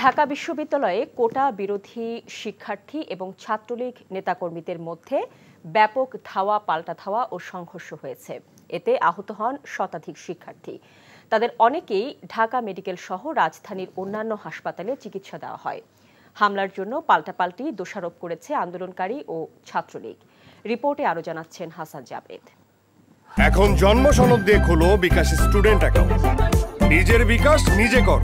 ঢাকা বিশ্ববিদ্যালয়ে কোটা বিরোধী শিক্ষার্থী এবং ছাত্রলীগ নেতাকর্মীদের মধ্যে ব্যাপক ধাওয়া পাল্টা ধাওয়া ও সংঘর্ষ হয়েছে। এতে আহত হন শতাধিক শিক্ষার্থী। তাদের অনেকেই ঢাকা মেডিকেল সহ রাজধানীর অন্যান্য হাসপাতালে চিকিৎসা দেওয়া হয়। হামলার জন্য পাল্টাপাল্টি দোষারোপ করেছে আন্দোলনকারী ও ছাত্রলীগ। রিপোর্টে আরো জানাচ্ছেন হাসান জাবেদ। এখন জন্ম সনদ দিয়ে খোলো বিকাশ স্টুডেন্ট অ্যাকাউন্ট। নিজের বিকাশ নিজে কর।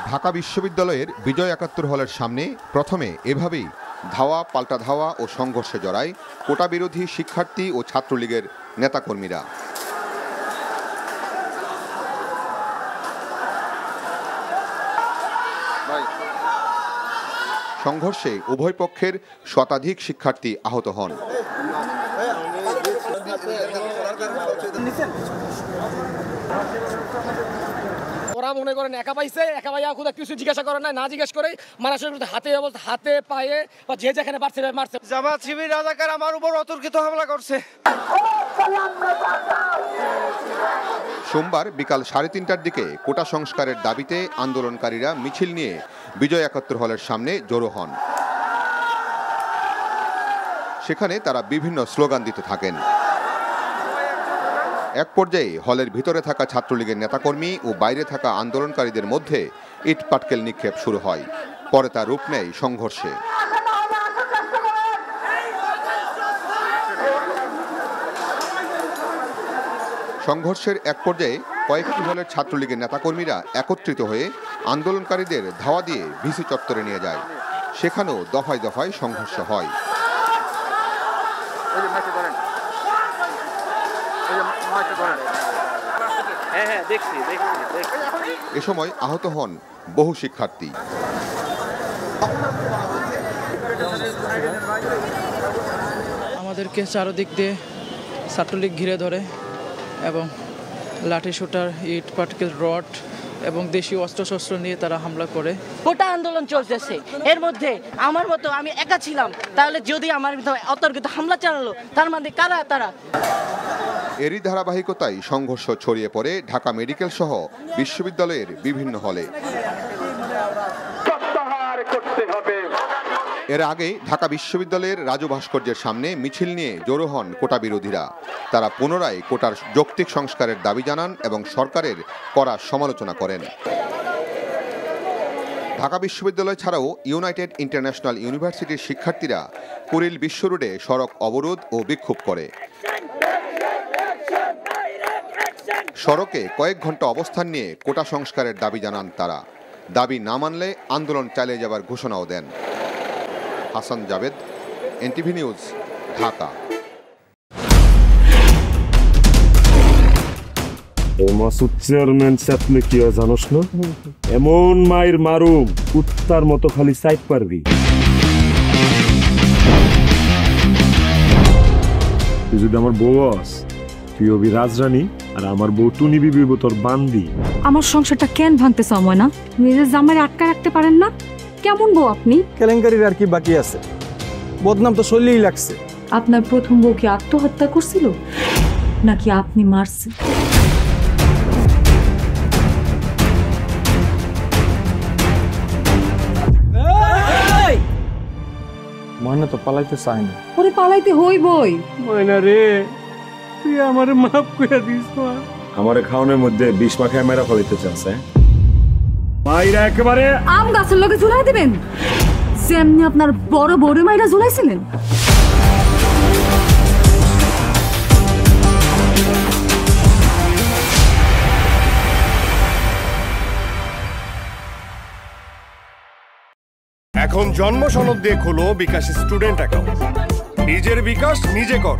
ঢাকা বিশ্ববিদ্যালয়ের বিজয় ৭১ হলের সামনে প্রথমে এভাবেই ধাওয়া পাল্টা ধাওয়া ও সংঘর্ষে জড়ায় কোটা বিরোধী শিক্ষার্থী ও ছাত্রলীগের নেতাকর্মীরা। সংঘর্ষে উভয় পক্ষের শতাধিক শিক্ষার্থী আহত হন। ওরা মনে করেন একা পাইছে, একা পাইয়া খুব কিছু জিজ্ঞাসা করে না জিজ্ঞেস করে মানুষের হাতে অবস্থা, হাতে পায়ে বা যে যেখানে পারছে মারছে। জামাত শিবির রাজাকার আমার উপর অতর্কিত হামলা করছে। সোমবার বিকাল ৩:৩০টার দিকে কোটা সংস্কারের দাবিতে আন্দোলনকারীরা মিছিল নিয়ে বিজয় ৭১ হলের সামনে জড়ো হন। সেখানে তারা বিভিন্ন স্লোগান দিতে থাকেন। এক পর্যায়ে হলের ভিতরে থাকা ছাত্রলীগের নেতাকর্মী ও বাইরে থাকা আন্দোলনকারীদের মধ্যে ইট পাটকেল নিক্ষেপ শুরু হয়। পরে তা রূপ নেয় সংঘর্ষে। সংঘর্ষের এক পর্যায়ে কয়েকটি হলের ছাত্রলীগের নেতাকর্মীরা একত্রিত হয়ে আন্দোলনকারীদের ধাওয়া দিয়ে ভিসি চত্বরে নিয়ে যায়। সেখানেও দফায় দফায় সংঘর্ষ হয়। এ সময় আহত হন বহু শিক্ষার্থী। আমাদেরকে চারদিক দিয়ে ছাত্রলীগ ঘিরে ধরে এবং লাঠি শুটার, ইট পাটকেল, রড এবং দেশীয় অস্ত্রশস্ত্র নিয়ে তারা হামলা করে। কোটা আন্দোলন চলতেছে, এর মধ্যে আমার মতো আমি একা ছিলাম, তাহলে যদি আমার অতর্কিত হামলা চালালো তার মধ্যে কারা তারা। এরই ধারাবাহিকতায় সংঘর্ষ ছড়িয়ে পড়ে ঢাকা মেডিকেল সহ বিশ্ববিদ্যালয়ের বিভিন্ন হলে। এর আগে ঢাকা বিশ্ববিদ্যালয়ের রাজু ভাস্কর্যের সামনে মিছিল নিয়ে জড়ো হন কোটা বিরোধীরা। তারা পুনরায় কোটার যৌক্তিক সংস্কারের দাবি জানান এবং সরকারের কড়া সমালোচনা করেন। ঢাকা বিশ্ববিদ্যালয় ছাড়াও ইউনাইটেড ইন্টারন্যাশনাল ইউনিভার্সিটির শিক্ষার্থীরা কুড়িল বিশ্ব রোডে সড়ক অবরোধ ও বিক্ষোভ করে। সড়কে কয়েক ঘন্টা অবস্থান নিয়ে কোটা সংস্কারের দাবি জানান তারা। দাবি না মানলে আন্দোলন চালিয়ে যাবার ঘোষণাও দেন। Hasan Jabed, NTV news, Dhaka. Masud chairman চাপলে কি জানোস না? এমন মায়ের মারুম কুত্তার মতো খালি সাইড পারবি। তুই যদি আমার বউ আস, তুই হবি রাজরানী আর আমার বউ টুনি বিবি তোর বান্দি। আমার সংসারটা কেন ভাঙতে সময় না? নিজের জামাই আটকা রাখতে পারেন না? কেমন বউ আপনি? কেলেঙ্কারির আর কি বাকি আছে? বদনাম তো শরীরেই লাগছে। আপনার প্রথম বউ কি আত্মহত্যা করছিল নাকি আপনি মারছেন? ময়না তো পালাইতে চায় না। ওরে পালাইতে হইবই। ময়না রে, তুই আমারে মাফ করে দিস। আমারে খাওয়ানোর মধ্যে বিষ মাখায় মেরা ফলাইতে চাচ্ছে। মাইরা একেবারে আম গাছের লগে ঝুলাই দিবেন যেমনি আপনার বড় বড় মাইরা ঝুলাইছিলেন। এখন জন্ম সনদ দিয়ে খোলো বিকাশ স্টুডেন্ট অ্যাকাউন্ট। নিজের বিকাশ নিজে কর।